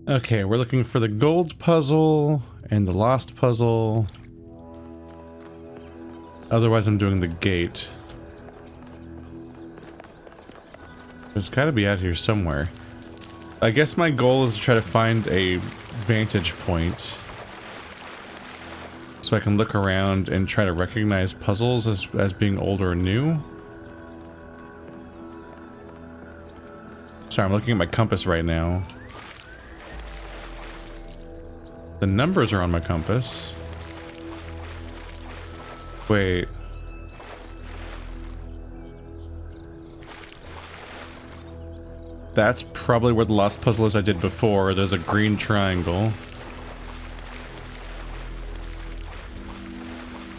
Okay, we're looking for the gold puzzle and the lost puzzle. Otherwise, I'm doing the gate. There's gotta be out here somewhere. I guess my goal is to try to find a vantage point so I can look around and try to recognize puzzles as being old or new. Sorry, I'm looking at my compass right now. The numbers are on my compass. Wait. That's probably where the lost puzzle is I did before. There's a green triangle.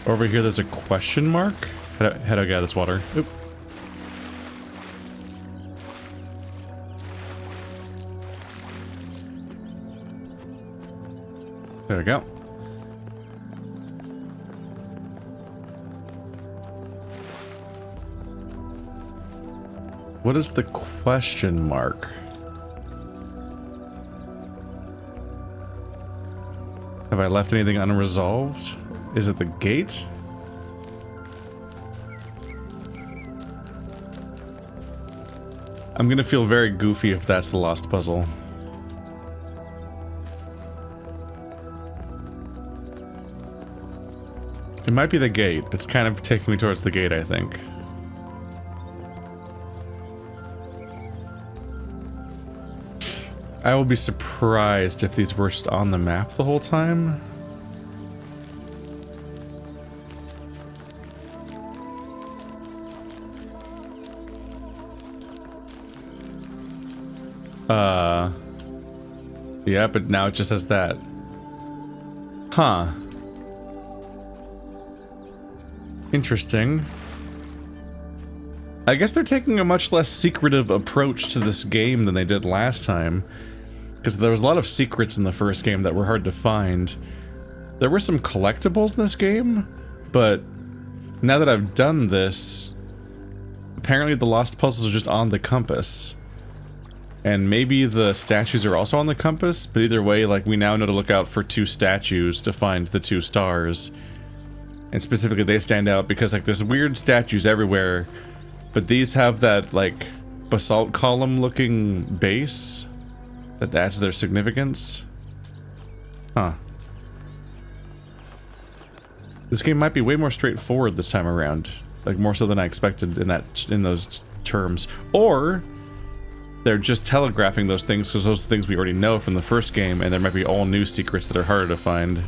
Over here there's a question mark. How do I get out of this water? Oop. There we go. What is the question mark? Have I left anything unresolved? Is it the gate? I'm gonna feel very goofy if that's the lost puzzle. It might be the gate. It's kind of taking me towards the gate, I think. I will be surprised if these were just on the map the whole time. Yeah, but now it just says that. Huh. Interesting. I guess they're taking a much less secretive approach to this game than they did last time. Because there was a lot of secrets in the first game that were hard to find. There were some collectibles in this game, but now that I've done this, apparently the lost puzzles are just on the compass. And maybe the statues are also on the compass, but either way, like, we now know to look out for 2 statues to find the 2 stars. And specifically, they stand out because, like, there's weird statues everywhere, but these have that, like, basalt column looking base that adds to their significance. Huh. This game might be way more straightforward this time around. Like, more so than I expected in those terms. Or they're just telegraphing those things because those are things we already know from the first game, and there might be all new secrets that are harder to find.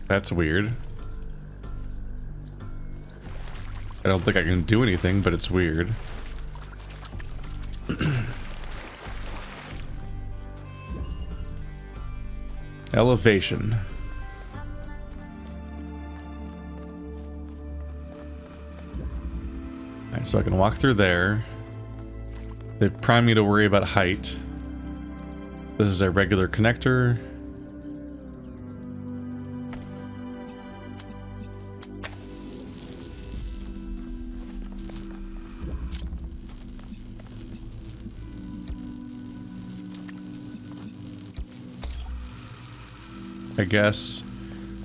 That's weird. I don't think I can do anything, but it's weird. Elevation. Alright, so I can walk through there. They've primed me to worry about height. This is a regular connector. I guess.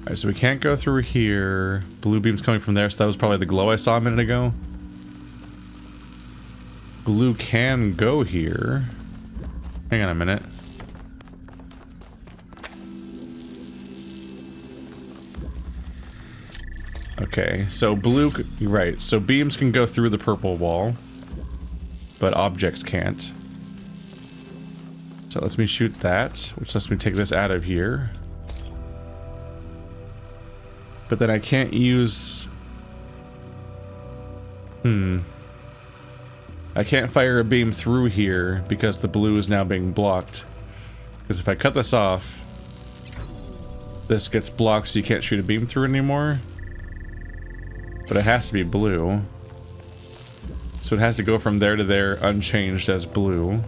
Alright, so we can't go through here. Blue beam's coming from there, so that was probably the glow I saw a minute ago. Blue can go here. Hang on a minute. Okay, so blue, right, so beams can go through the purple wall, but objects can't. So it lets me shoot that, which lets me take this out of here. But then I can't use... I can't fire a beam through here because the blue is now being blocked. Because if I cut this off, this gets blocked so you can't shoot a beam through anymore. But it has to be blue. So it has to go from there to there unchanged as blue.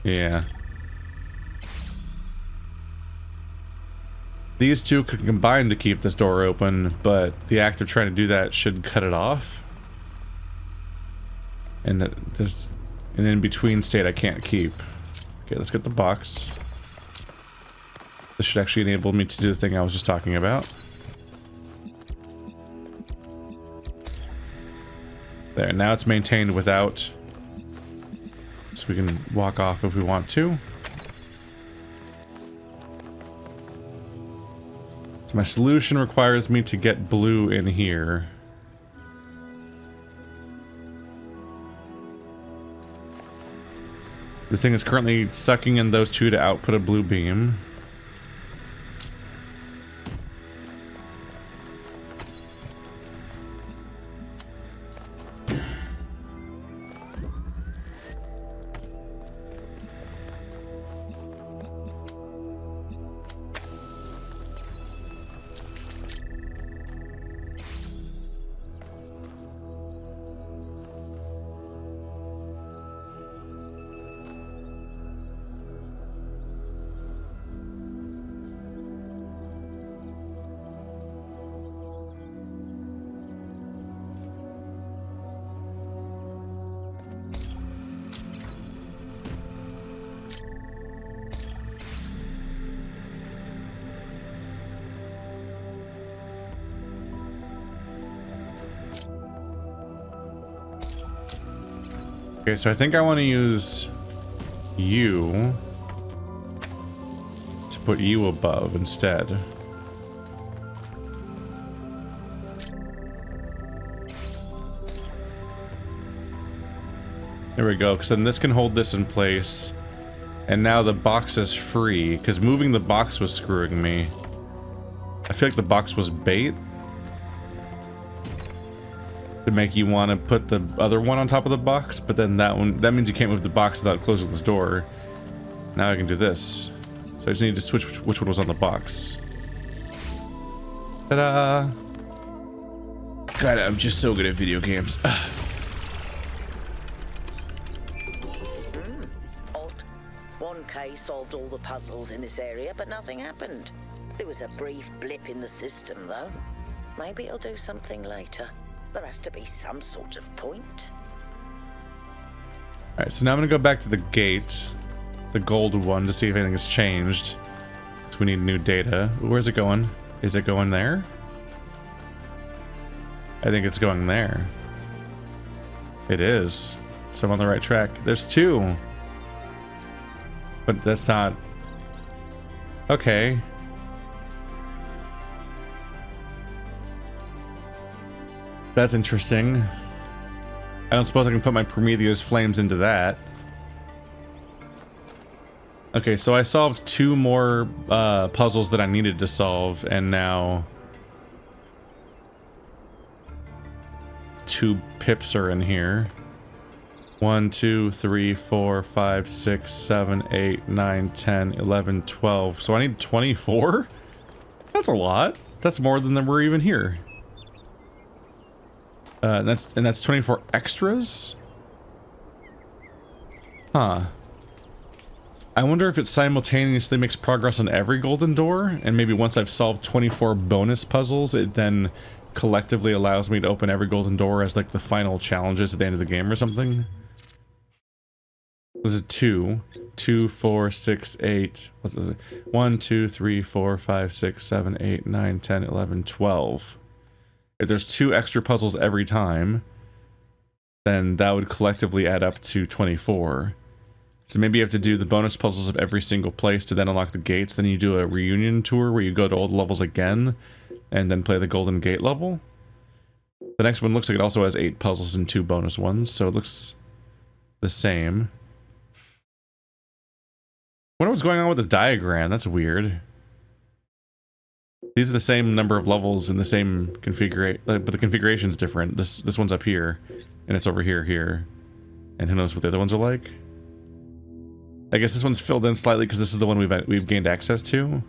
Yeah. These two could combine to keep this door open, but the act of trying to do that should cut it off. And there's an in-between state I can't keep. Okay, let's get the box. This should actually enable me to do the thing I was just talking about. There, now it's maintained without... So we can walk off if we want to. So my solution requires me to get blue in here. This thing is currently sucking in those two to output a blue beam. Okay, so I think I want to use you to put you above instead. There we go, because then this can hold this in place. And now the box is free, because moving the box was screwing me. I feel like the box was bait. To make you want to put the other one on top of the box, but then that means you can't move the box without closing this door. Now I can do this. So I just need to switch which one was on the box. Ta-da! God, I'm just so good at video games. Odd. One case solved all the puzzles in this area, but nothing happened. There was a brief blip in the system, though. Maybe it'll do something later. There has to be some sort of point. Alright, so now I'm gonna go back to the gate, the gold one, to see if anything has changed. So we need new data. Where's it going? Is it going there? I think it's going there. It is. So I'm on the right track. There's two. But that's not... Okay. That's interesting. I don't suppose I can put my Prometheus flames into that. Okay, so I solved two more puzzles that I needed to solve, and now... two pips are in here. 1, 2, 3, 4, 5, 6, 7, 8, 9, 10, 11, 12. So I need 24? That's a lot. That's more than there were even here. And that's 24 extras? Huh. I wonder if it simultaneously makes progress on every golden door, and maybe once I've solved 24 bonus puzzles, it then collectively allows me to open every golden door as like the final challenges at the end of the game or something. This is 2, 4, 6, 8. What's this? 1, 2, 3, 4, 5, 6, 7, 8, 9, 10, 11, 12. If there's 2 extra puzzles every time, then that would collectively add up to 24. So maybe you have to do the bonus puzzles of every single place to then unlock the gates. Then you do a reunion tour where you go to all the levels again and then play the Golden Gate level. The next one looks like it also has 8 puzzles and 2 bonus ones, so it looks the same. I wonder what's going on with the diagram. That's weird. These are the same number of levels in the same configuration, but the configuration's different. This one's up here, and it's over here. And who knows what the other ones are like? I guess this one's filled in slightly because this is the one we've gained access to.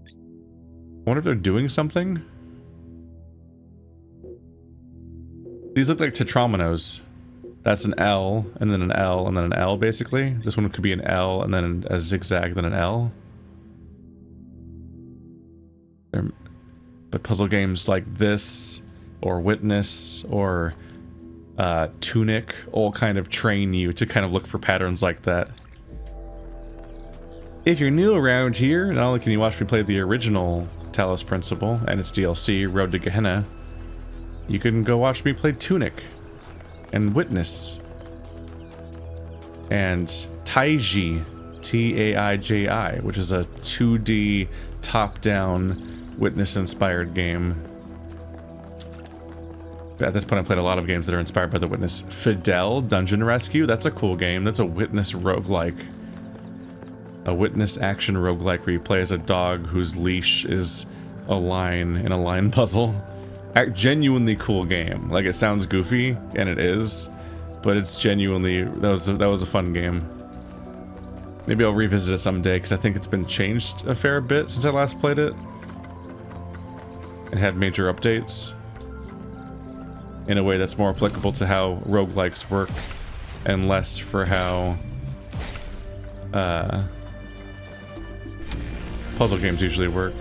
I wonder if they're doing something. These look like tetrominos. That's an L, and then an L, and then an L, basically. This one could be an L, and then a zigzag, then an L. But puzzle games like this, or Witness, or Tunic, all kind of train you to kind of look for patterns like that. If you're new around here, not only can you watch me play the original Talos Principle and its DLC, Road to Gehenna, you can go watch me play Tunic, and Witness, and Taiji, T-A-I-J-I, which is a 2D top-down Witness-inspired game. At this point, I played a lot of games that are inspired by the Witness. Fidel Dungeon Rescue, that's a cool game. That's a Witness roguelike. A Witness action roguelike where you play as a dog whose leash is a line in a line puzzle. Genuinely cool game. Like, it sounds goofy, and it is, but it's genuinely, that was a fun game. Maybe I'll revisit it someday, because I think it's been changed a fair bit since I last played it. It had major updates in a way that's more applicable to how roguelikes work, and less for how puzzle games usually work.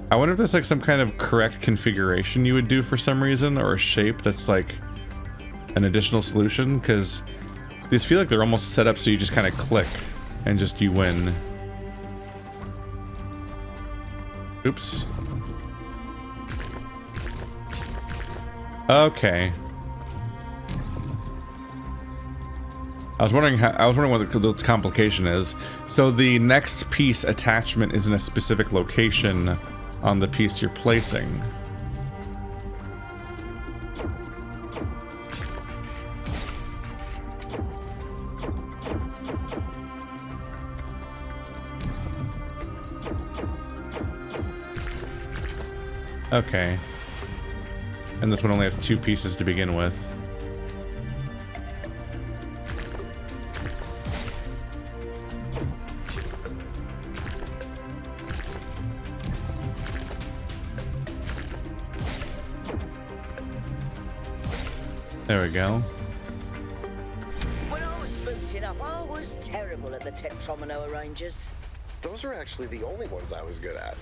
I wonder if there's like some kind of correct configuration you would do for some reason, or a shape that's like an additional solution, because these feel like they're almost set up so you just kind of click and just you win. Oops. Okay. I was wondering what the complication is. So the next piece attachment is in a specific location on the piece you're placing. Okay. And this one only has 2 pieces to begin with. There we go. When I was booted up, I was terrible at the Tetromino arrangers. Those are actually the only ones I was good at.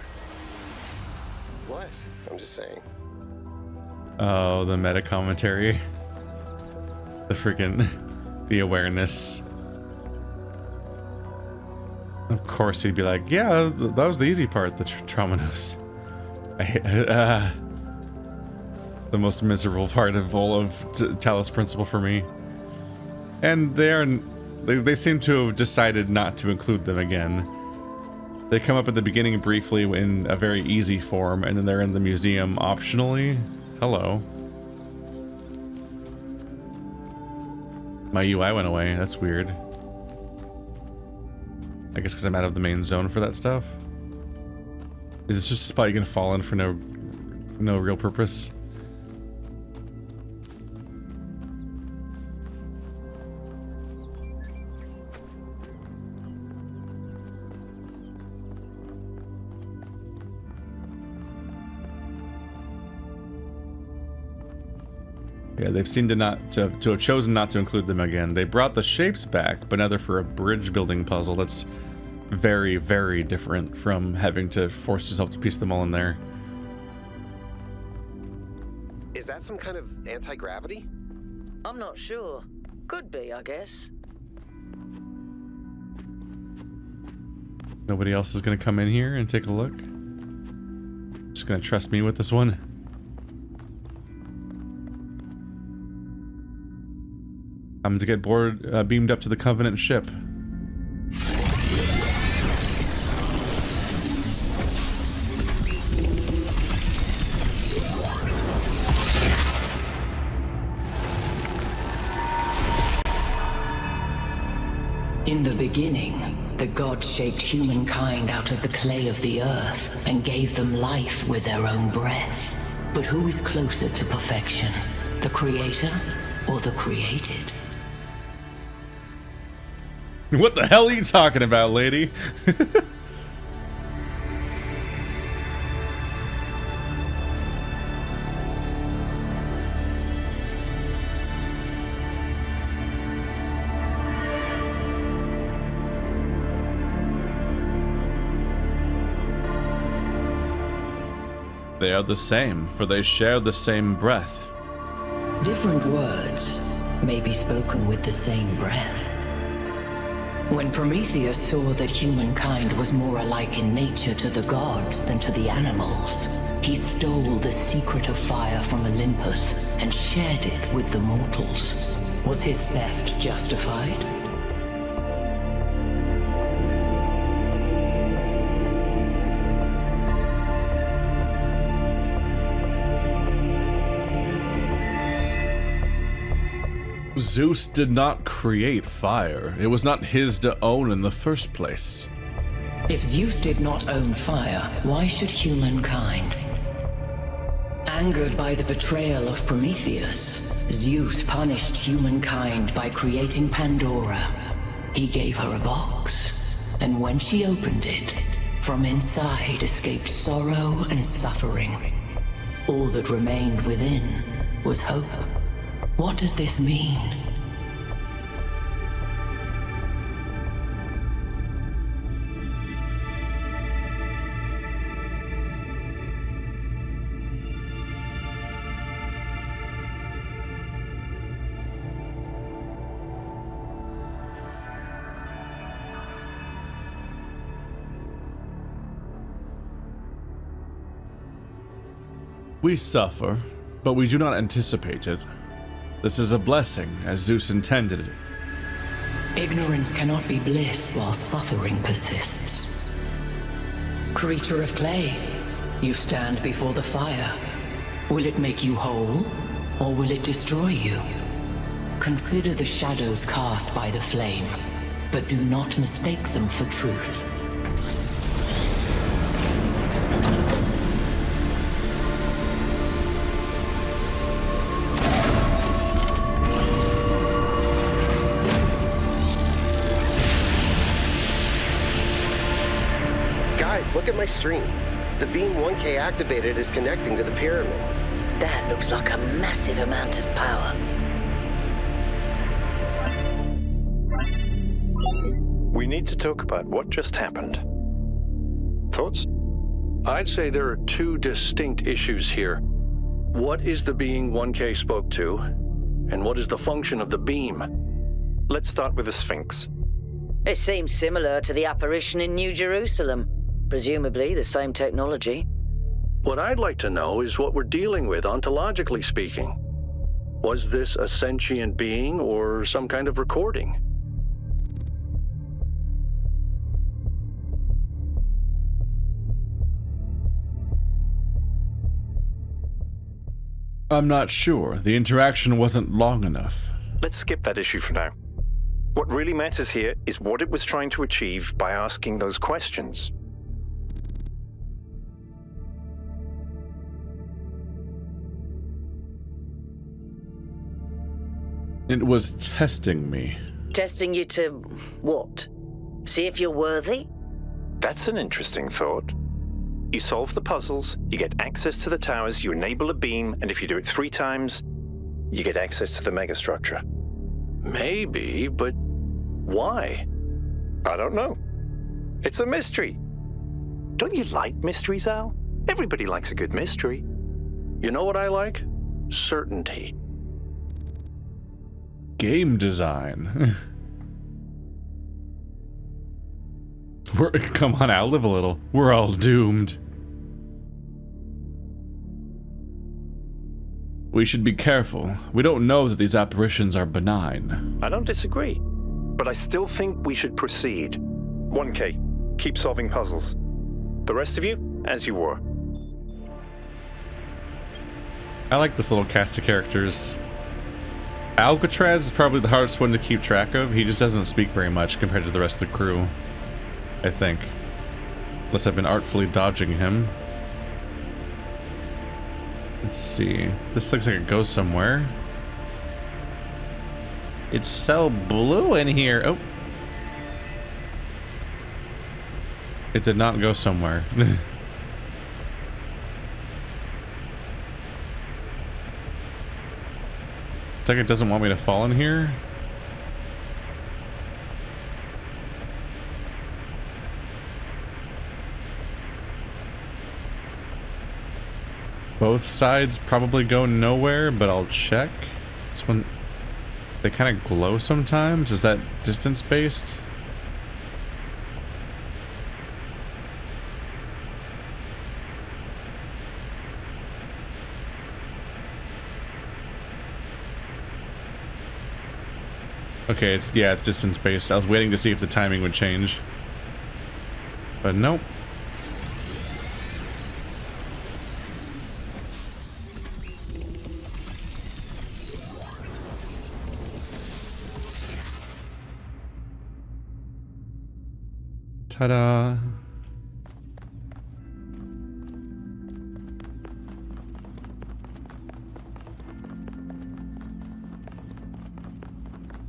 What? I'm just saying. Oh, the meta commentary. The freaking... the awareness. Of course he'd be like, yeah, that was the easy part, the Tetrominos. The most miserable part of all of Talos Principle for me. And they seem to have decided not to include them again. They come up at the beginning briefly in a very easy form, and then they're in the museum optionally. Hello. My UI went away. That's weird. I guess because I'm out of the main zone for that stuff. Is this just a spot you can fall in for no real purpose? Yeah, they've seemed to have chosen not to include them again. They brought the shapes back, but now they're for a bridge building puzzle. That's very, very different from having to force yourself to piece them all in there. Is that some kind of anti-gravity? I'm not sure. Could be, I guess. Nobody else is going to come in here and take a look? Just going to trust me with this one? I'm to get beamed up to the Covenant ship. In the beginning, the gods shaped humankind out of the clay of the earth and gave them life with their own breath. But who is closer to perfection? The creator or the created. What the hell are you talking about, lady? They are the same, for they share the same breath. Different words may be spoken with the same breath. When Prometheus saw that humankind was more alike in nature to the gods than to the animals, he stole the secret of fire from Olympus and shared it with the mortals. Was his theft justified? Zeus did not create fire. It was not his to own in the first place. If Zeus did not own fire, why should humankind? Angered by the betrayal of Prometheus, Zeus punished humankind by creating Pandora. He gave her a box, and when she opened it, from inside escaped sorrow and suffering. All that remained within was hope. What does this mean? We suffer, but we do not anticipate it. This is a blessing, as Zeus intended it. Ignorance cannot be bliss while suffering persists. Creature of clay, you stand before the fire. Will it make you whole, or will it destroy you? Consider the shadows cast by the flame, but do not mistake them for truth. Look at my stream. The beam 1K activated is connecting to the pyramid. That looks like a massive amount of power. We need to talk about what just happened. Thoughts? I'd say there are two distinct issues here. What is the being 1K spoke to, and what is the function of the beam? Let's start with the Sphinx. It seems similar to the apparition in New Jerusalem. Presumably the same technology. What I'd like to know is what we're dealing with, ontologically speaking. Was this a sentient being or some kind of recording? I'm not sure. The interaction wasn't long enough. Let's skip that issue for now. What really matters here is what it was trying to achieve by asking those questions. It was testing me. Testing you to what? See if you're worthy? That's an interesting thought. You solve the puzzles, you get access to the towers, you enable a beam, and if you do it 3 times, you get access to the megastructure. Maybe, but why? I don't know. It's a mystery. Don't you like mysteries, Al? Everybody likes a good mystery. You know what I like? Certainty. Game design. Come on, Al, live a little. We're all doomed. We should be careful. We don't know that these apparitions are benign. I don't disagree, but I still think we should proceed. 1K, keep solving puzzles. The rest of you, as you were. I like this little cast of characters. Alcatraz is probably the hardest one to keep track of. He just doesn't speak very much compared to the rest of the crew, I think. Unless I've been artfully dodging him. Let's see. This looks like it goes somewhere. It's so blue in here. Oh. It did not go somewhere. It's like it doesn't want me to fall in here. Both sides probably go nowhere, but I'll check. This one, they kind of glow sometimes. Is that distance based? Okay, it's distance based. I was waiting to see if the timing would change. But nope. Ta-da.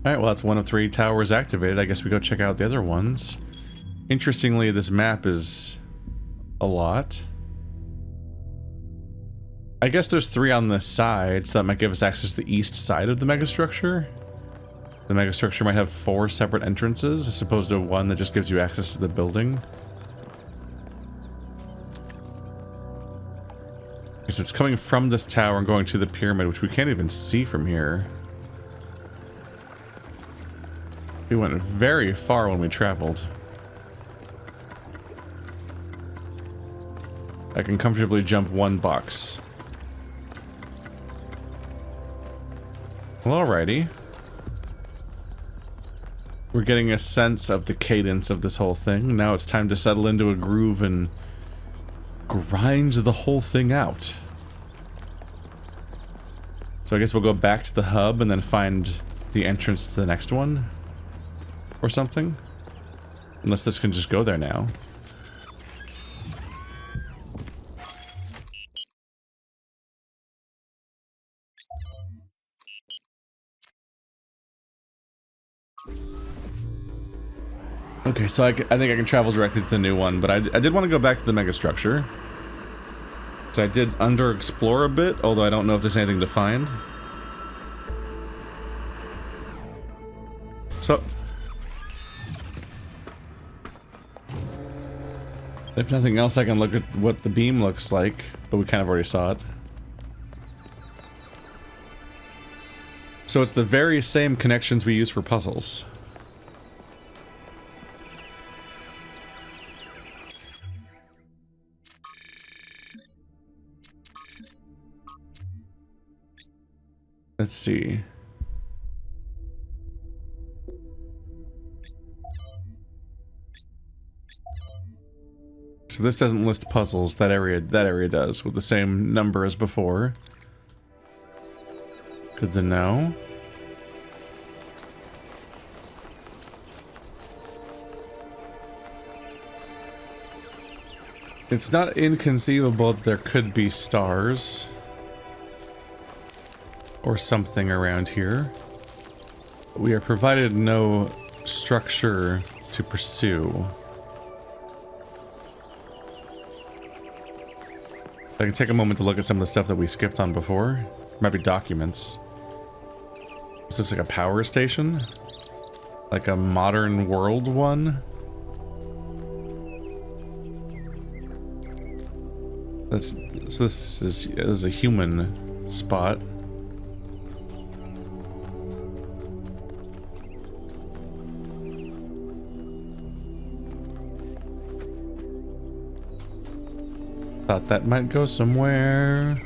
Alright, well that's one of 3 towers activated. I guess we go check out the other ones. Interestingly, this map is a lot. I guess there's 3 on this side, so that might give us access to the east side of the megastructure. The megastructure might have 4 separate entrances, as opposed to 1 that just gives you access to the building. Okay, so it's coming from this tower and going to the pyramid, which we can't even see from here. We went very far when we traveled. I can comfortably jump 1 box. Well, alrighty. We're getting a sense of the cadence of this whole thing. Now it's time to settle into a groove and grind the whole thing out. So I guess we'll go back to the hub and then find the entrance to the next one. Or something. Unless this can just go there now. Okay, so I think I can travel directly to the new one, but I did want to go back to the megastructure. So I did underexplore a bit, although I don't know if there's anything to find. So if nothing else, I can look at what the beam looks like, but we kind of already saw it. So it's the very same connections we use for puzzles. Let's see. So this doesn't list puzzles. That area does, with the same number as before. Good to know. It's not inconceivable that there could be stars or something around here. We are provided no structure to pursue. I can take a moment to look at some of the stuff that we skipped on before. Might be documents. This looks like a power station. Like a modern world one. So this is a human spot. Thought that might go somewhere.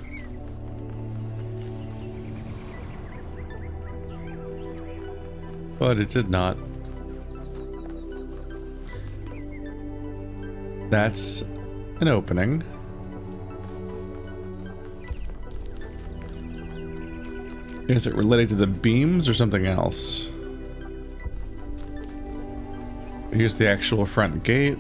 But it did not. That's an opening. Is it related to the beams or something else? Here's the actual front gate.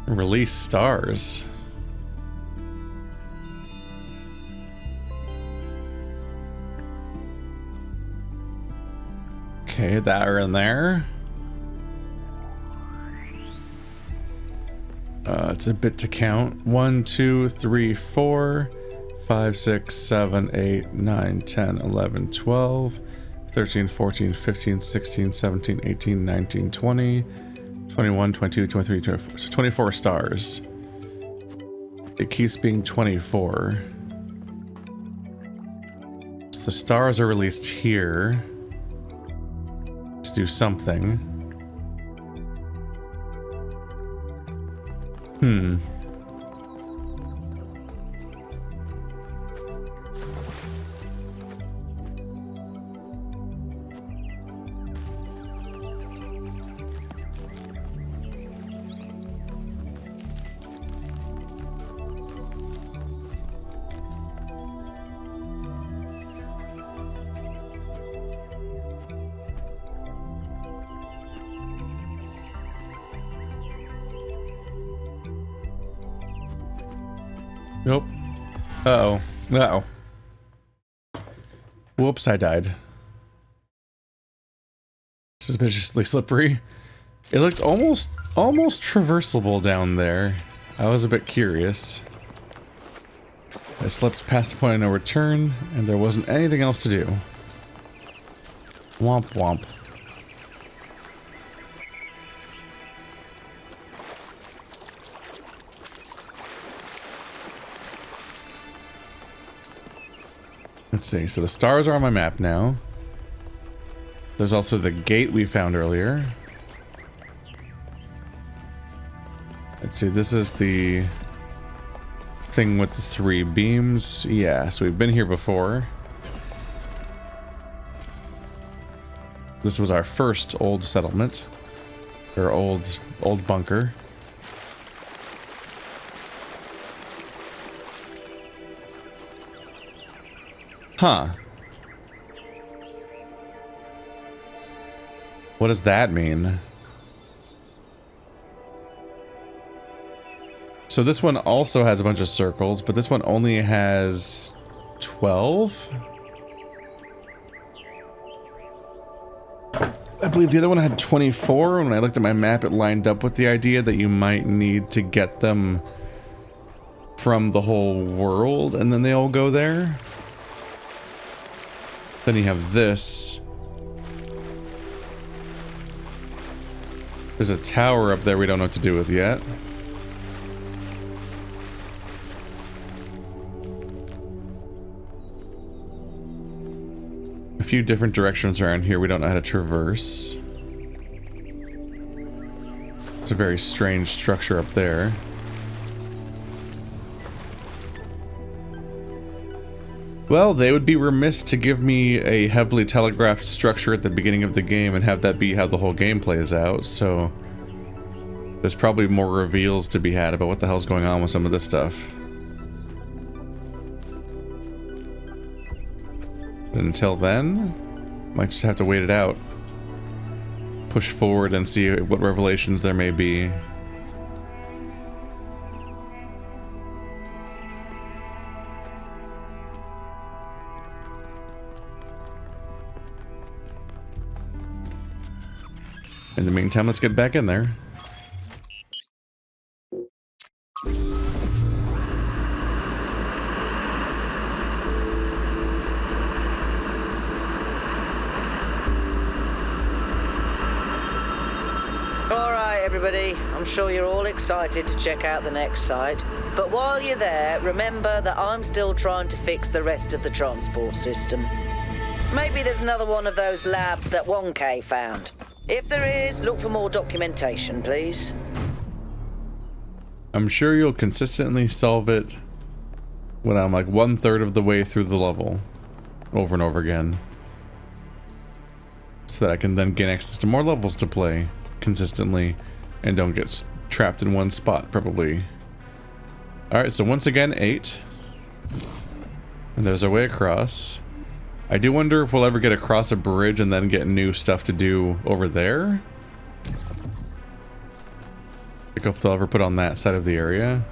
Release stars. Okay, that are in there. It's a bit to count. 1, 2, 3, 4, 5, 6, 7, 8, 9, 10, 11, 12, 13, 14, 15, 16, 17, 18, 19, 20, 21, 22, 23, 24. So 24 stars. It keeps being 24. So the stars are released here to do something. Nope. Uh-oh. Uh-oh. Whoops, I died. Suspiciously slippery. It looked almost traversable down there. I was a bit curious. I slipped past a point of no return, and there wasn't anything else to do. Womp womp. Let's see, so the stars are on my map now. There's also the gate we found earlier. Let's see, this is the thing with the 3 beams. Yeah, so we've been here before. This was our first old settlement. Or old bunker. Huh. What does that mean? So this one also has a bunch of circles, but this one only has 12? I believe the other one had 24. When I looked at my map, it lined up with the idea that you might need to get them from the whole world, and then they all go there. Then you have this. There's a tower up there we don't know what to do with yet. A few different directions around here we don't know how to traverse. It's a very strange structure up there. Well, they would be remiss to give me a heavily telegraphed structure at the beginning of the game and have that be how the whole game plays out, so there's probably more reveals to be had about what the hell's going on with some of this stuff. But until then, might just have to wait it out. Push forward and see what revelations there may be. In the meantime, let's get back in there. Alright everybody, I'm sure you're all excited to check out the next site. But while you're there, remember that I'm still trying to fix the rest of the transport system. Maybe there's another one of those labs that 1K found. If there is, look for more documentation, please. I'm sure you'll consistently solve it when I'm like 1/3 of the way through the level. Over and over again. So that I can then gain access to more levels to play consistently and don't get trapped in one spot, probably. Alright, so once again, 8. And there's our way across. I do wonder if we'll ever get across a bridge and then get new stuff to do over there. Like if they'll ever put on that side of the area.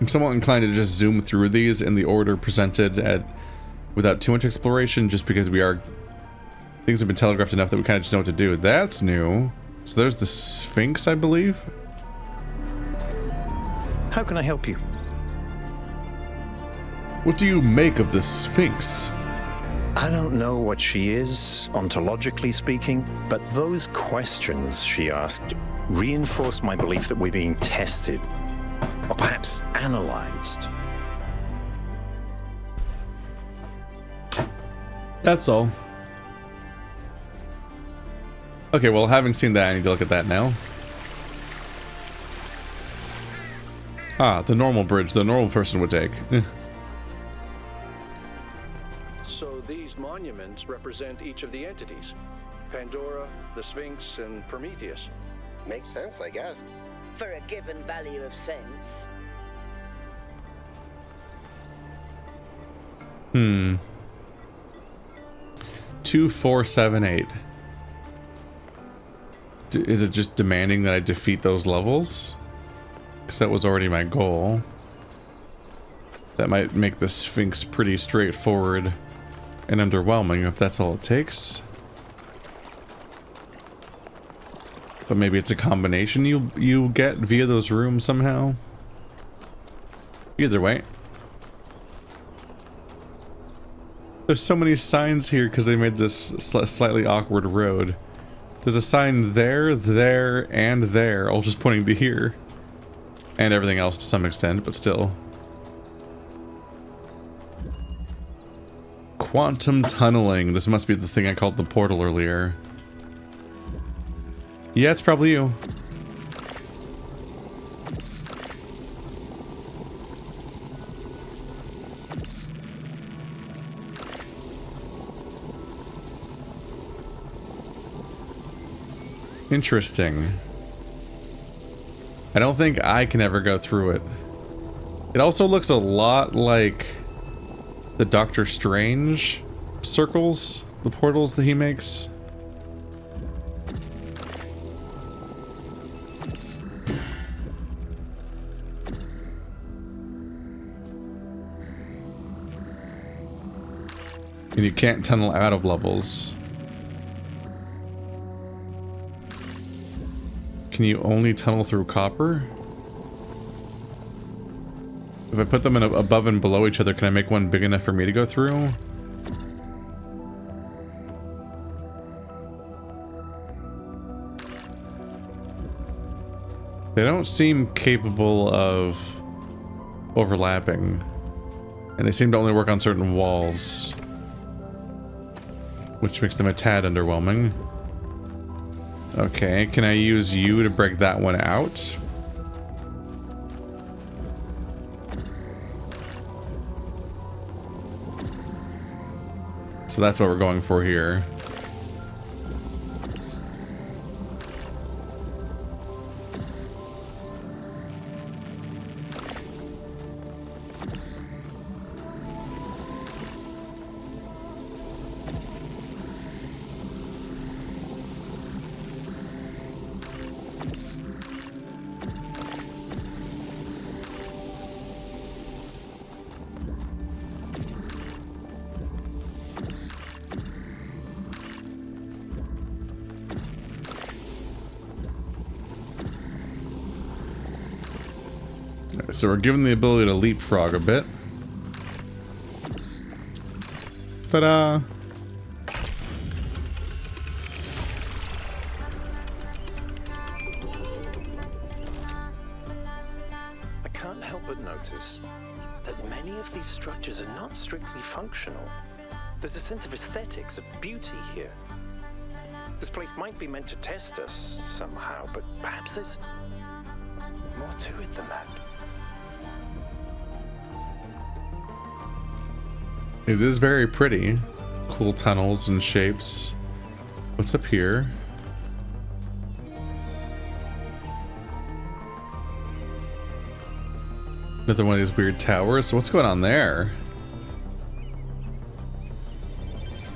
I'm somewhat inclined to just zoom through these in the order presented without too much exploration, just because things have been telegraphed enough that we kind of just know what to do. That's new. So there's the Sphinx, I believe. How can I help you? What do you make of the Sphinx? I don't know what she is, ontologically speaking, but those questions she asked reinforce my belief that we're being tested, or perhaps analyzed. That's all. Okay, well, having seen that, I need to look at that now. Ah, the normal bridge the normal person would take. So these monuments represent each of the entities. Pandora, the Sphinx, and Prometheus. Makes sense, I guess. For a given value of sense. 2478. Is it just demanding that I defeat those levels? Because that was already my goal. That might make the Sphinx pretty straightforward and underwhelming if that's all it takes. But maybe it's a combination you get via those rooms somehow. Either way. There's so many signs here because they made this slightly awkward road. There's a sign there, there, and there, all just pointing to here. And everything else to some extent, but still. Quantum tunneling. This must be the thing I called the portal earlier. Yeah, it's probably you. Interesting. I don't think I can ever go through it. It also looks a lot like the Doctor Strange circles, the portals that he makes. And you can't tunnel out of levels. Can you only tunnel through copper? If I put them in above and below each other, can I make one big enough for me to go through? They don't seem capable of overlapping. And they seem to only work on certain walls, which makes them a tad underwhelming. Okay, can I use you to break that one out? So that's what we're going for here. So we're given the ability to leapfrog a bit. Ta-da! I can't help but notice that many of these structures are not strictly functional. There's a sense of aesthetics, of beauty here. This place might be meant to test us somehow, but perhaps there's more to it than that. It is very pretty. Cool tunnels and shapes. What's up here? Another one of these weird towers. So what's going on there?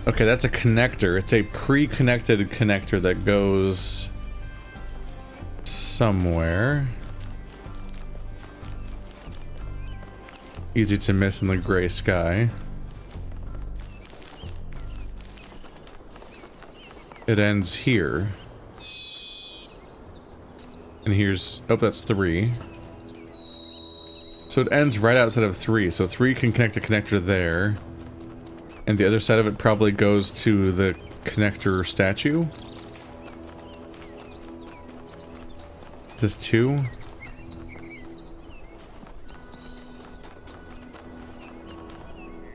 Okay, that's a connector. It's a pre-connected connector that goes somewhere. Easy to miss in the gray sky. It ends here. And here's... oh, that's 3. So it ends right outside of 3. So 3 can connect a connector there. And the other side of it probably goes to the connector statue. Is this 2?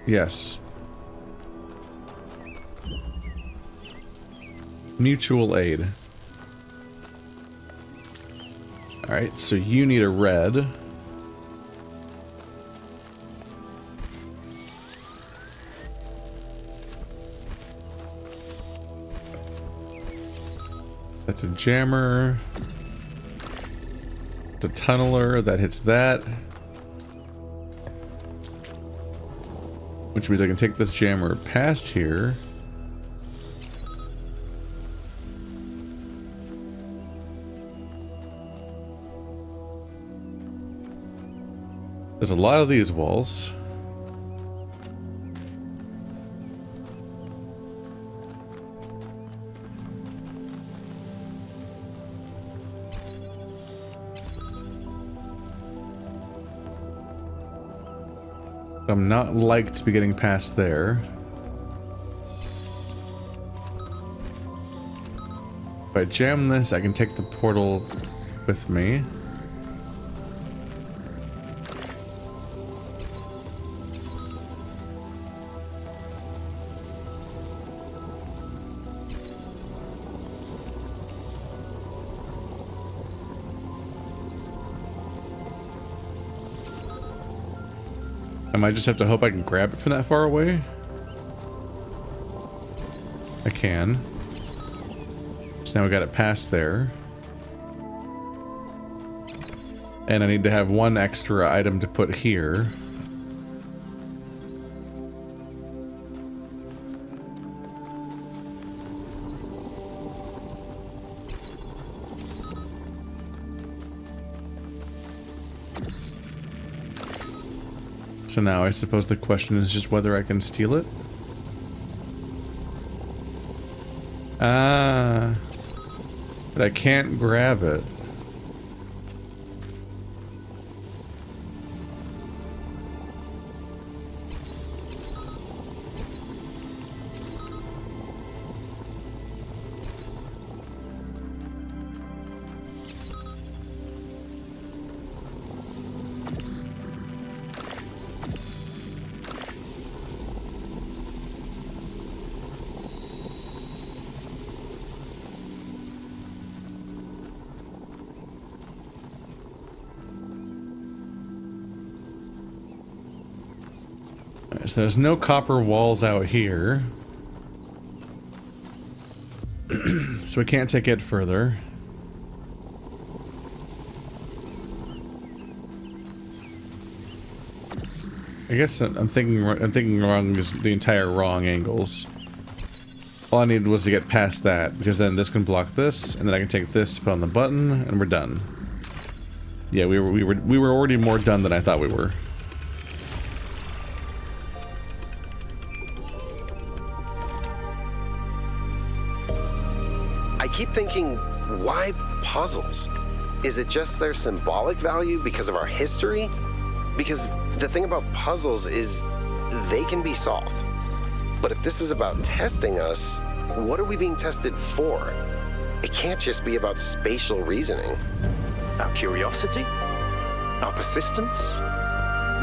Yes. Mutual aid. Alright, so you need a red. That's a jammer. It's a tunneler that hits that. Which means I can take this jammer past here. There's a lot of these walls. I'm not like to be getting past there. If I jam this, I can take the portal with me. I might just have to hope I can grab it from that far away. I can. So now we got it past there. And I need to have one extra item to put here. So now I suppose the question is just whether I can steal it. Ah, but I can't grab it. So there's no copper walls out here. So we can't take it further. I guess I'm thinking wrong is the entire wrong angles. All I needed was to get past that, because then this can block this, and then I can take this to put on the button, and we're done. Yeah, we were already more done than I thought we were. I keep thinking, why puzzles? Is it just their symbolic value because of our history? Because the thing about puzzles is they can be solved. But if this is about testing us, what are we being tested for? It can't just be about spatial reasoning. Our curiosity? Our persistence?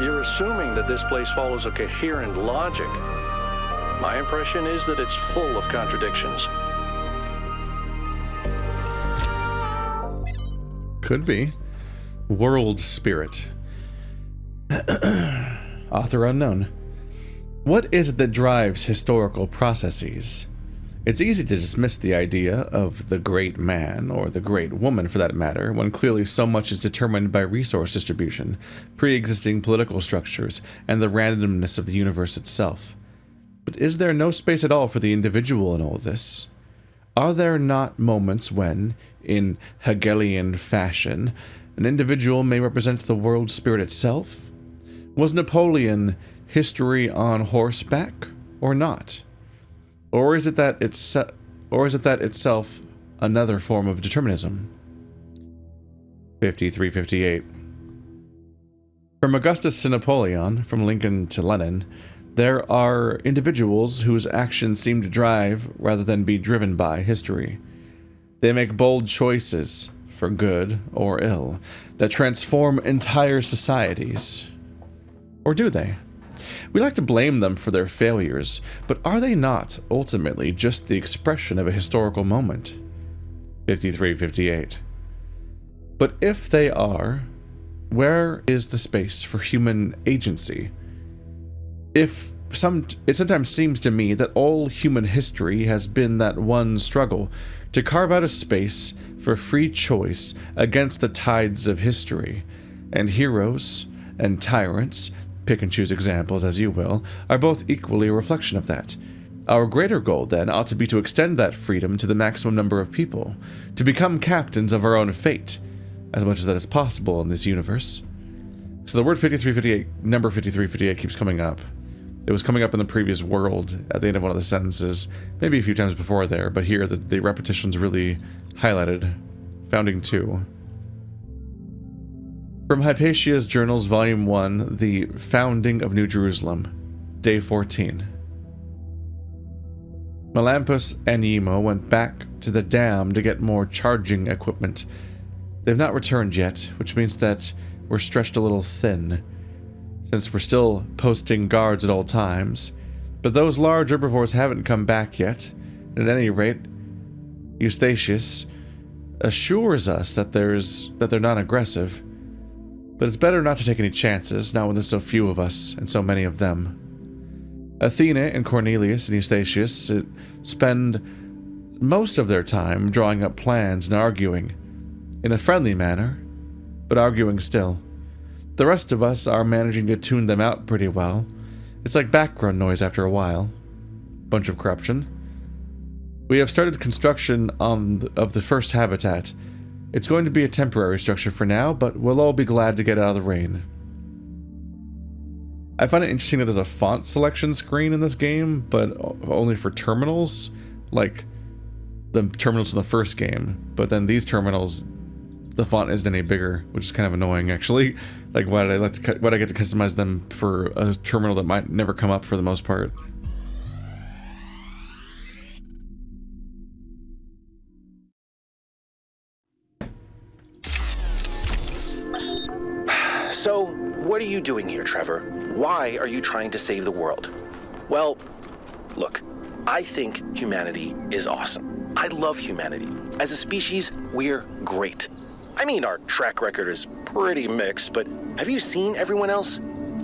You're assuming that this place follows a coherent logic. My impression is that it's full of contradictions. Could be. World Spirit. Author unknown. What is it that drives historical processes? It's easy to dismiss the idea of the great man, or the great woman for that matter, when clearly so much is determined by resource distribution, pre-existing political structures, and the randomness of the universe itself. But is there no space at all for the individual in all this? Are there not moments when, in Hegelian fashion, an individual may represent the world spirit itself? Was Napoleon history on horseback, or not? Or is it that itself another form of determinism? 5358. From Augustus to Napoleon, from Lincoln to Lenin, there are individuals whose actions seem to drive, rather than be driven by, history. They make bold choices, for good or ill, that transform entire societies. Or do they? We like to blame them for their failures, but are they not, ultimately, just the expression of a historical moment? 5358. But if they are, where is the space for human agency? It sometimes seems to me that all human history has been that one struggle to carve out a space for free choice against the tides of history, and heroes and tyrants, pick and choose examples as you will, are both equally a reflection of that. Our greater goal, then, ought to be to extend that freedom to the maximum number of people, to become captains of our own fate, as much as that is possible in this universe. So the word 5358, number 5358 keeps coming up. It was coming up in the previous world at the end of one of the sentences, maybe a few times before there, but here the repetition's really highlighted. Founding 2. From Hypatia's Journals, Volume 1, The Founding of New Jerusalem, Day 14. Melampus and Yemo went back to the dam to get more charging equipment. They've not returned yet, which means that we're stretched a little thin, since we're still posting guards at all times. But those large herbivores haven't come back yet, and at any rate, Eustachius assures us that they're not aggressive. But it's better not to take any chances, not when there's so few of us, and so many of them. Athena and Cornelius and Eustachius spend most of their time drawing up plans and arguing, in a friendly manner, but arguing still. The rest of us are managing to tune them out pretty well. It's like background noise after a while. Bunch of corruption. We have started construction of the first habitat. It's going to be a temporary structure for now, but we'll all be glad to get out of the rain. I find it interesting that there's a font selection screen in this game, but only for terminals, like the terminals from the first game. But then these terminals, the font isn't any bigger, which is kind of annoying, actually. Like, why did I get to customize them for a terminal that might never come up for the most part? So, what are you doing here, Trevor? Why are you trying to save the world? Well, look, I think humanity is awesome. I love humanity. As a species, we're great. I mean, our track record is pretty mixed, but have you seen everyone else?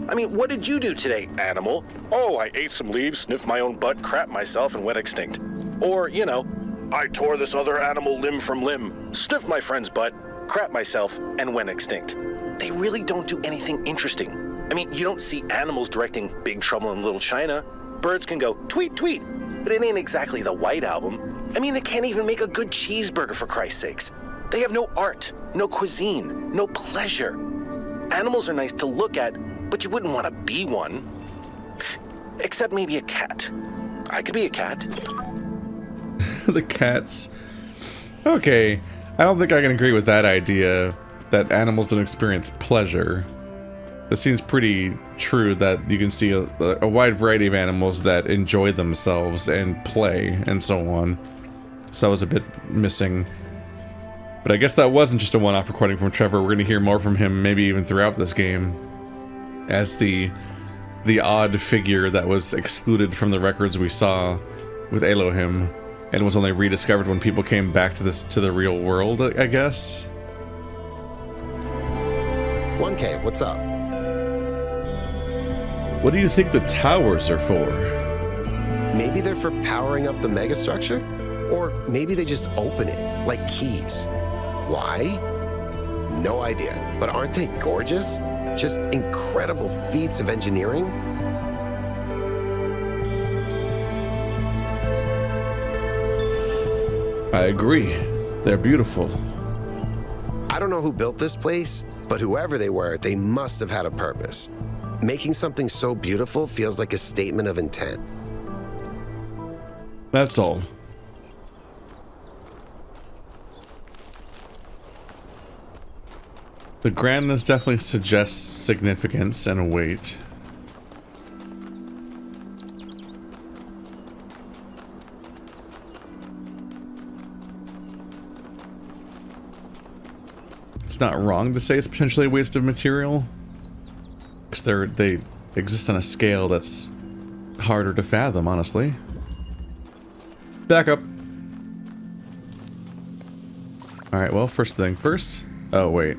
I mean, what did you do today, animal? Oh, I ate some leaves, sniffed my own butt, crapped myself, and went extinct. Or, you know, I tore this other animal limb from limb, sniffed my friend's butt, crapped myself, and went extinct. They really don't do anything interesting. I mean, you don't see animals directing Big Trouble in Little China. Birds can go tweet, tweet, but it ain't exactly the White Album. I mean, they can't even make a good cheeseburger, for Christ's sakes. They have no art, no cuisine, no pleasure. Animals are nice to look at, but you wouldn't want to be one. Except maybe a cat. I could be a cat. The cats. Okay, I don't think I can agree with that idea, that animals don't experience pleasure. It seems pretty true that you can see a wide variety of animals that enjoy themselves and play and so on. So I was a bit missing. But I guess that wasn't just a one-off recording from Trevor. We're going to hear more from him, maybe even throughout this game, as the odd figure that was excluded from the records we saw with Elohim and was only rediscovered when people came back to the real world, I guess. 1K, what's up? What do you think the towers are for? Maybe they're for powering up the megastructure? Or maybe they just open it, like keys. Why? No idea. But aren't they gorgeous? Just incredible feats of engineering? I agree. They're beautiful. I don't know who built this place, but whoever they were, they must have had a purpose. Making something so beautiful feels like a statement of intent. That's all. The grandness definitely suggests significance and weight. It's not wrong to say it's potentially a waste of material, because they exist on a scale that's harder to fathom, honestly. Back up. Alright, well, first thing first. Oh, wait.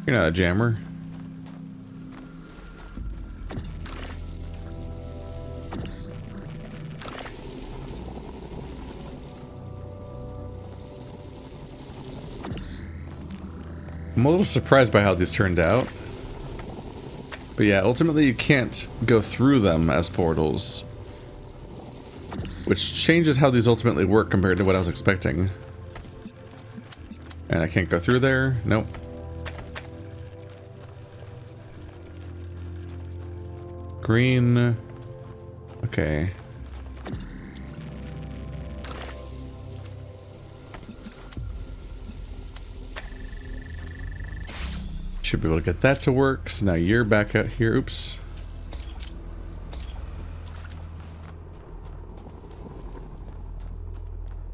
You're not a jammer. I'm a little surprised by how these turned out. But yeah, ultimately you can't go through them as portals. Which changes how these ultimately work compared to what I was expecting. And I can't go through there. Nope. Green. Okay. Should be able to get that to work. So now you're back out here. Oops.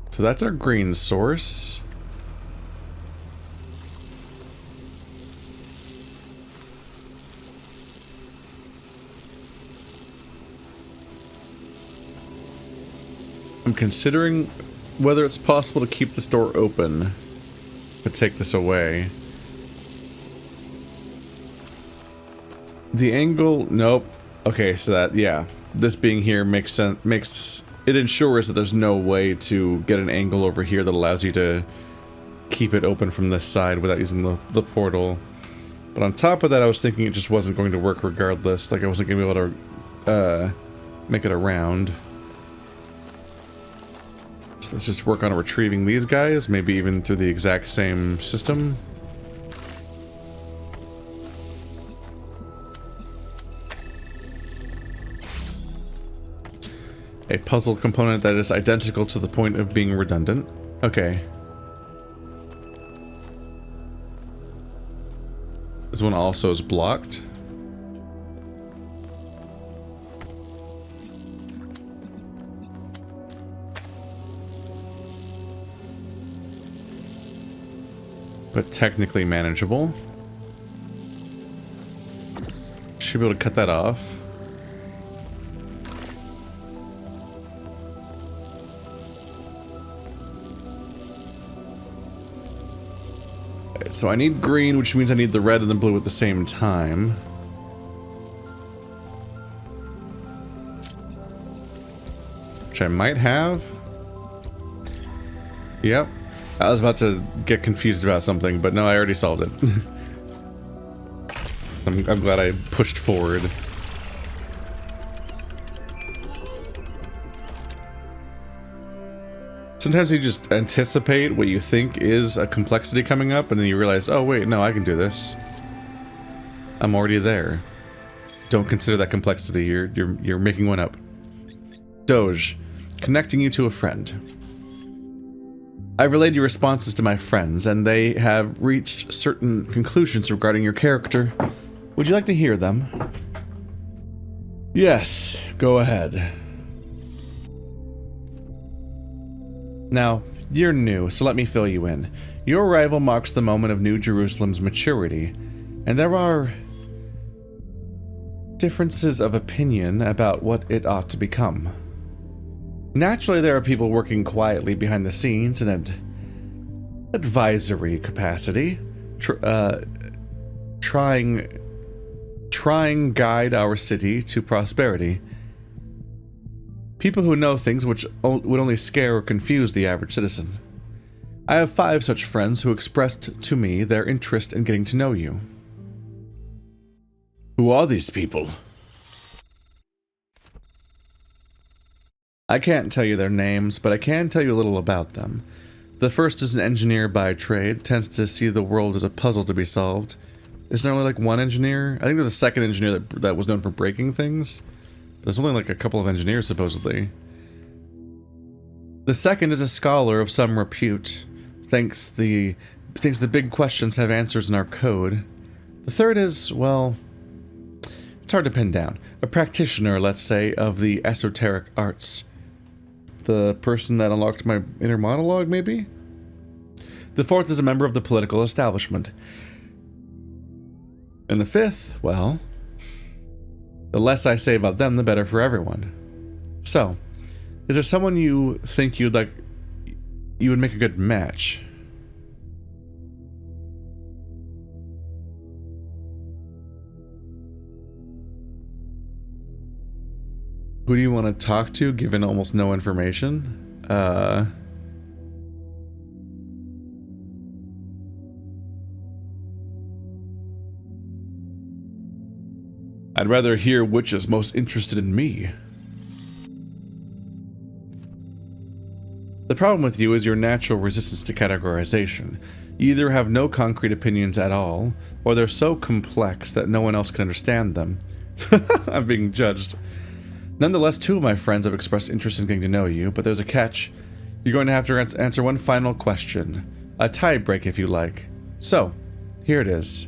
So that's our green source. I'm considering whether it's possible to keep this door open, but take this away. The angle, nope. Okay, so that, yeah, this being here makes sense. It ensures that there's no way to get an angle over here that allows you to keep it open from this side without using the portal. But on top of that, I was thinking it just wasn't going to work regardless. Like I wasn't going to be able to make it around. So let's just work on retrieving these guys, maybe even through the exact same system. A puzzle component that is identical to the point of being redundant. Okay. This one also is blocked. But technically manageable. Should be able to cut that off. So I need green, which means I need the red and the blue at the same time. Which I might have. Yep. I was about to get confused about something, but no, I already solved it. I'm glad I pushed forward. Sometimes you just anticipate what you think is a complexity coming up, and then you realize, oh wait, no, I can do this. I'm already there. Don't consider that complexity. You're making one up. Doge, connecting you to a friend. I've relayed your responses to my friends, and they have reached certain conclusions regarding your character. Would you like to hear them? Yes, go ahead. Now, you're new, so let me fill you in. Your arrival marks the moment of New Jerusalem's maturity, and there are differences of opinion about what it ought to become. Naturally, there are people working quietly behind the scenes in an advisory capacity, trying guide our city to prosperity. People who know things which would only scare or confuse the average citizen. I have 5 such friends who expressed to me their interest in getting to know you. Who are these people? I can't tell you their names, but I can tell you a little about them. The first is an engineer by trade, tends to see the world as a puzzle to be solved. Isn't there only like one engineer? I think there's a second engineer that was known for breaking things. There's only like a couple of engineers, supposedly. The second is a scholar of some repute. Thinks the big questions have answers in our code. The third is, well, it's hard to pin down. A practitioner, let's say, of the esoteric arts. The person that unlocked my inner monologue, maybe? The fourth is a member of the political establishment. And the fifth, well, the less I say about them, the better for everyone. So, is there someone you think you would make a good match? Who do you want to talk to, given almost no information? I'd rather hear which is most interested in me. The problem with you is your natural resistance to categorization. You either have no concrete opinions at all, or they're so complex that no one else can understand them. I'm being judged. Nonetheless, two of my friends have expressed interest in getting to know you, but there's a catch. You're going to have to answer one final question. A tie break, if you like. So, here it is.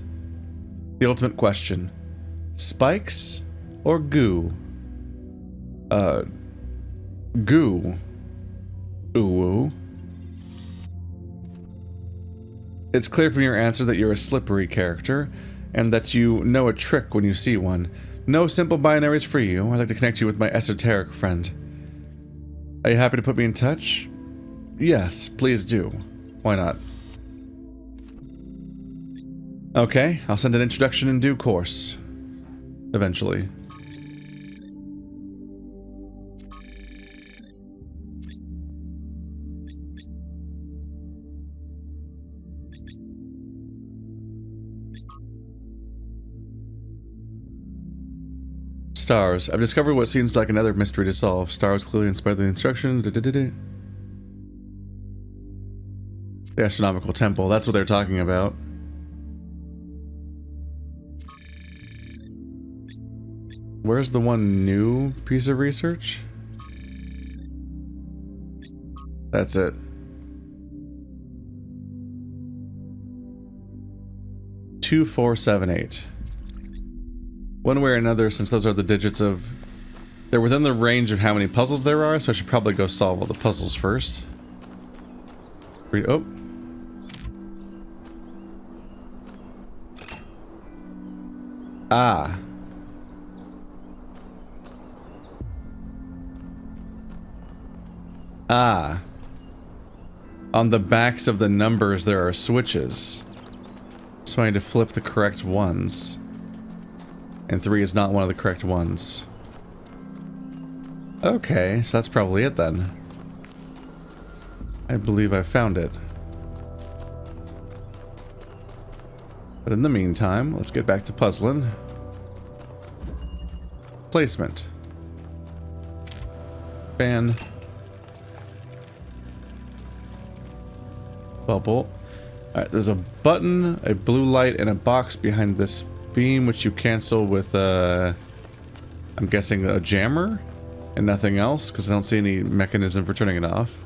The ultimate question. Spikes or goo? Goo. Ooh. It's clear from your answer that you're a slippery character, and that you know a trick when you see one. No simple binaries for you. I'd like to connect you with my esoteric friend. Are you happy to put me in touch? Yes, please do. Why not? Okay, I'll send an introduction in due course. Eventually. Stars. I've discovered what seems like another mystery to solve. Stars clearly inspired the instruction. The astronomical temple. That's what they're talking about. Where's the one new piece of research? That's it. 2478. One way or another, since those are the digits of... They're within the range of how many puzzles there are, so I should probably go solve all the puzzles first. Oh. Ah. Ah. On the backs of the numbers there are switches. So I need to flip the correct ones. And 3 is not one of the correct ones. Okay, so that's probably it then. I believe I found it. But in the meantime, let's get back to puzzling. Placement. Fan. Bubble. Alright, there's a button, a blue light, and a box behind this beam, which you cancel with, I'm guessing a jammer? And nothing else, because I don't see any mechanism for turning it off.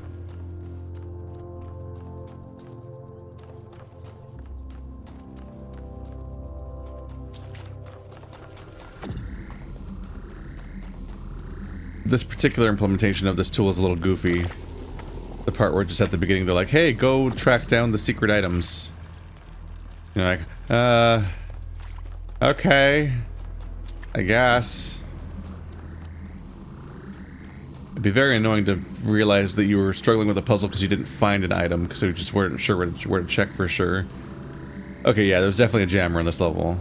This particular implementation of this tool is a little goofy. The part where just at the beginning they're like, hey, go track down the secret items. You're like, okay. I guess. It'd be very annoying to realize that you were struggling with a puzzle because you didn't find an item, because you just weren't sure where to check for sure. Okay, yeah, there's definitely a jammer in this level.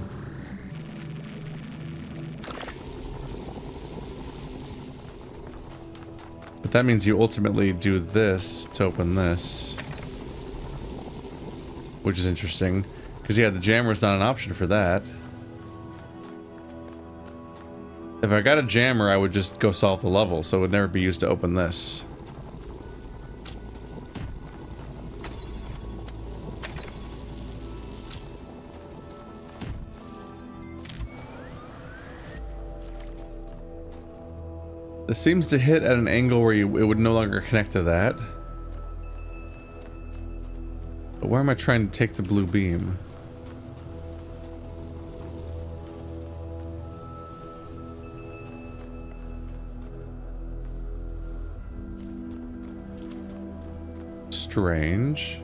But that means you ultimately do this to open this. Which is interesting. Because, yeah, the jammer's not an option for that. If I got a jammer, I would just go solve the level, so it would never be used to open this. This seems to hit at an angle where it would no longer connect to that. But where am I trying to take the blue beam? Strange.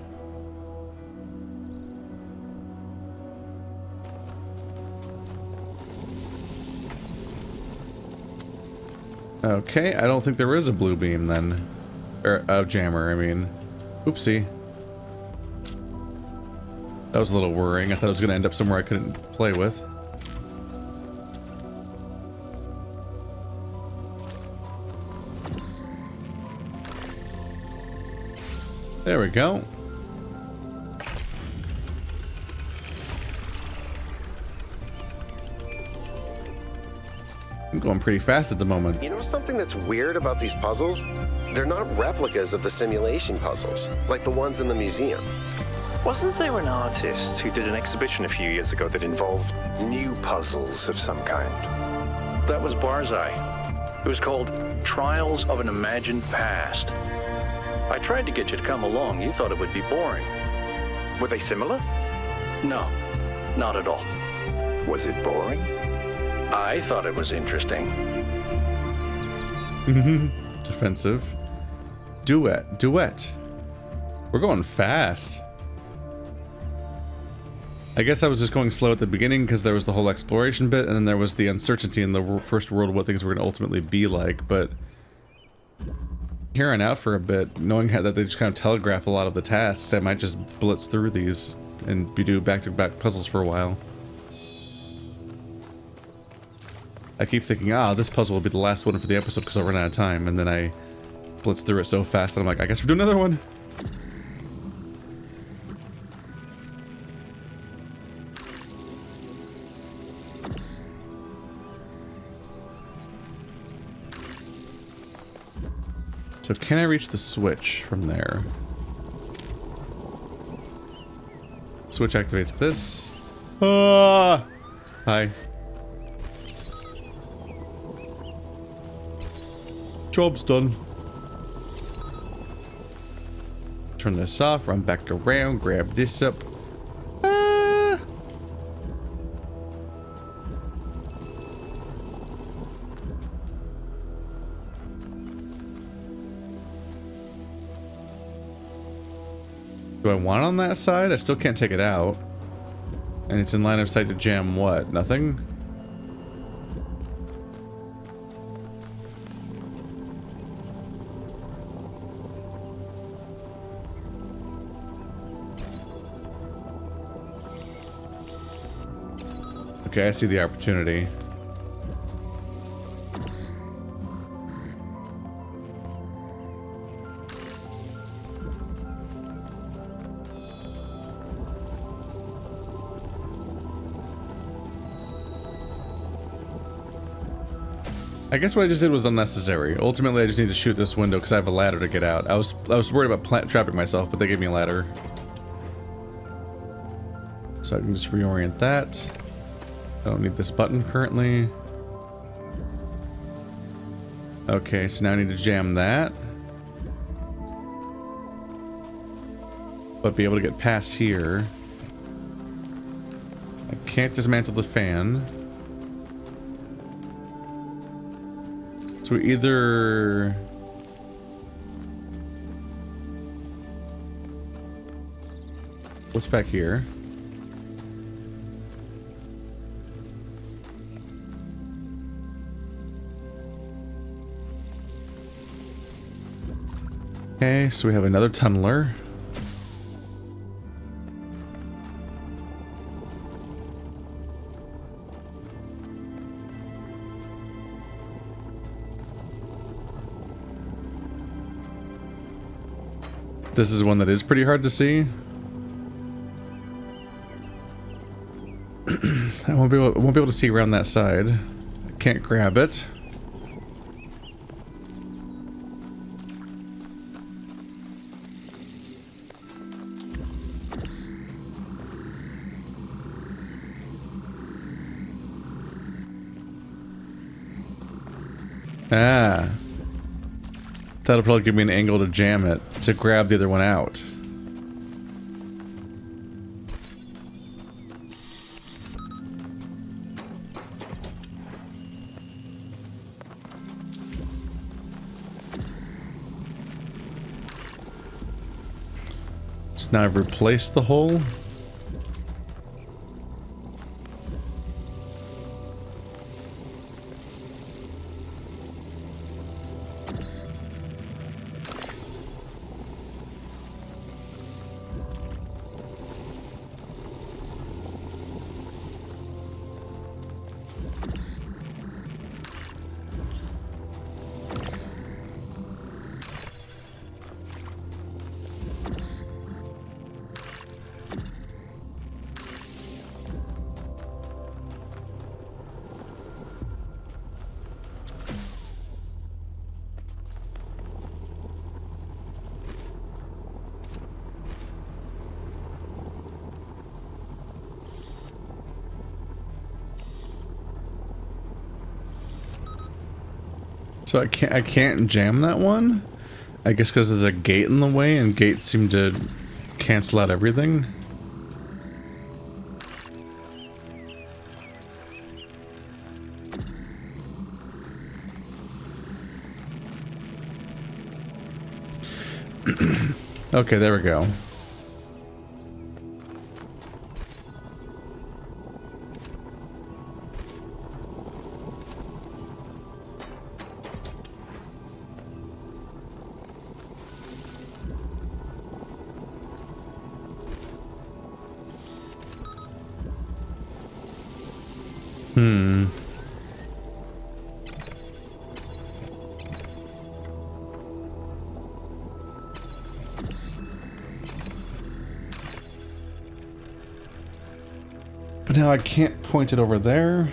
Okay, I don't think there is a blue beam then. Or a jammer, I mean. Oopsie. That was a little worrying. I thought it was going to end up somewhere I couldn't play with. There we go. I'm going pretty fast at the moment. You know something that's weird about these puzzles? They're not replicas of the simulation puzzles, like the ones in the museum. Wasn't there an artist who did an exhibition a few years ago that involved new puzzles of some kind? That was Barzai. It was called Trials of an Imagined Past. I tried to get you to come along. You thought it would be boring. Were they similar? No, not at all. Was it boring? I thought it was interesting. Defensive. Duet. Duet. We're going fast. I guess I was just going slow at the beginning because there was the whole exploration bit, and then there was the uncertainty in the first world of what things were going to ultimately be like, but here on out for a bit, knowing how that they just kind of telegraph a lot of the tasks, I might just blitz through these and do back-to-back puzzles for a while. I keep thinking, this puzzle will be the last one for the episode because I'll run out of time, and then I blitz through it so fast that I'm like, I guess we'll do another one. So can I reach the switch from there? Switch activates this. Hi. Job's done. Turn this off, run back around, grab this up. Do I want it on that side? I still can't take it out. And it's in line of sight to jam what? Nothing? Okay, I see the opportunity. I guess what I just did was unnecessary. Ultimately, I just need to shoot this window because I have a ladder to get out. I was worried about trapping myself, but they gave me a ladder. So I can just reorient that. I don't need this button currently. Okay, so now I need to jam that. But be able to get past here. I can't dismantle the fan. So either... What's back here? Okay, so we have another tunneler. This is one that is pretty hard to see. I won't be able to see around that side. I can't grab it. Ah. That'll probably give me an angle to jam it, to grab the other one out. So now I've replaced the hole. So I can't jam that one? I guess because there's a gate in the way and gates seem to cancel out everything. Okay, there we go. But now I can't point it over there.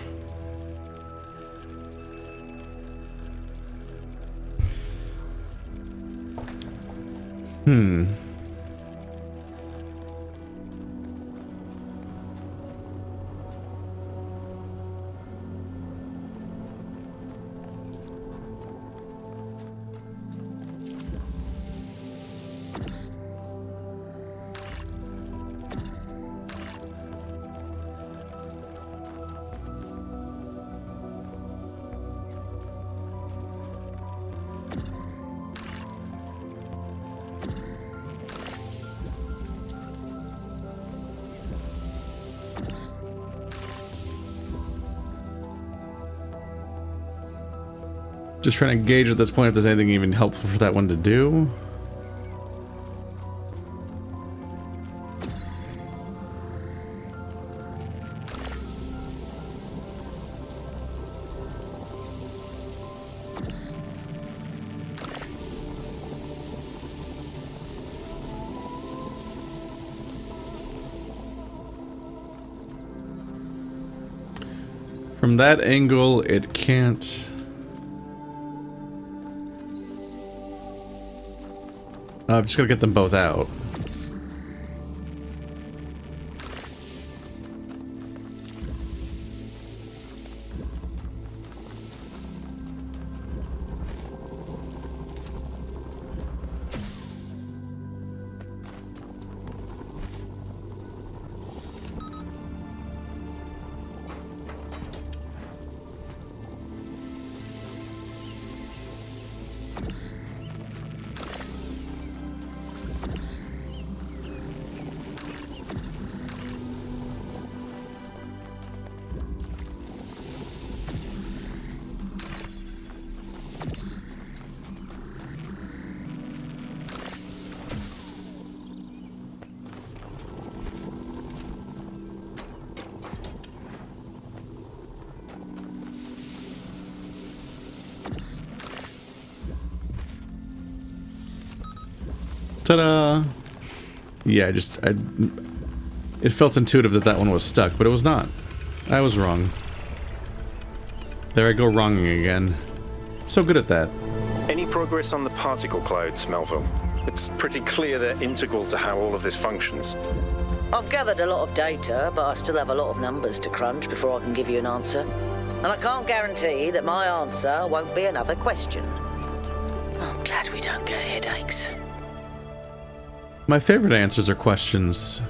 Just trying to gauge at this point if there's anything even helpful for that one to do. From that angle, it can't... I've just got to get them both out. Ta-da! Yeah, it felt intuitive that that one was stuck, but it was not. I was wrong. There I go wronging again. So good at that. Any progress on the particle clouds, Melville? It's pretty clear they're integral to how all of this functions. I've gathered a lot of data, but I still have a lot of numbers to crunch before I can give you an answer. And I can't guarantee that my answer won't be another question. I'm glad we don't get headaches. My favorite answers are questions.